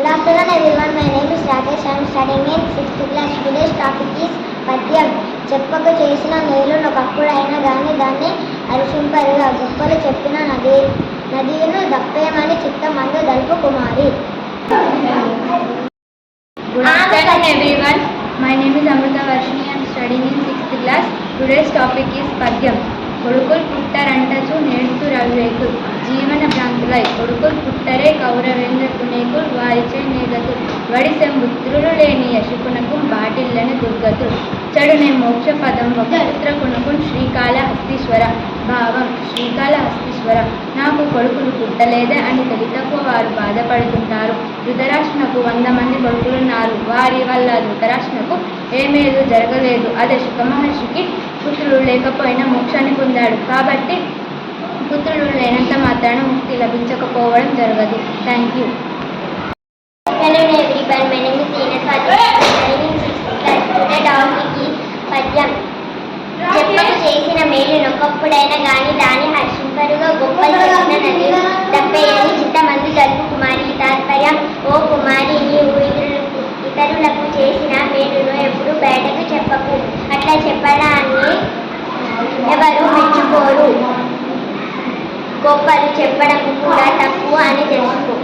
Good afternoon everyone, my name is Rakesh. I am studying in 6th class. Today's topic is పద్యం. చెప్పకు చేసిన మేలు ఒకప్పుడైనా గాని దాన్ని అరిసింపరుగా గొప్పలు చెప్పిన నదియును దప్పేమని చిత్తమందు దల్పు కుమారి. Good afternoon everyone, my name is Amrita Varshini. I am studying in 6th class. Today's topic is పద్యం. కొడుకులు పుట్టరంటచు నేడుతూ రవివేకు జీవన భ్రాంతులై కొడుకులు పుట్టరే కౌరవేంద్ర కునేకులు వారిచే నేగతు వడిసె ముద్రులు లేని యశకునకు బాటిల్లని దుర్గతులు చెడునే మోక్ష పదం ఒక పుత్రకునకు శ్రీకాళహస్తీశ్వర భావం. శ్రీకాళహస్తీశ్వర నాకు కొడుకులు పుట్టలేదే అని తెలితకు వారు బాధపడుతుంటారు. ధృతరాష్ట్రనకు 100 మంది కొడుకులున్నారు. వారి వల్ల ధృతరాష్ట్రనకు ఏమేదో జరగలేదు. అదే శుకమహర్షికి పుత్రులు లేకపోయినా మోక్షాన్ని పొందాడు. కాబట్టి పుత్రులు లేనంత మాత్రాన ముక్తి లభించకపోవడం జరగదు. Thank you. పద్యం. చెప్పకు చేసిన మేలు నొకప్పుడైనా గాని దాన్ని హర్షింపరుగా గొప్పలు చెప్పిన నది దప్పేయని చిత్తమందు దల్పు కుమారి. తాత్పర్యం: ఓ కుమారి, నీవు ఇతరులకు చేసిన మేలును ఎప్పుడు బయటకు చెప్పకు. అట్లా చెప్పడాన్ని ఎవరు మెచ్చుకోరు. గొప్పలు చెప్పడం కూడా తప్పు అని తెలుసుకో.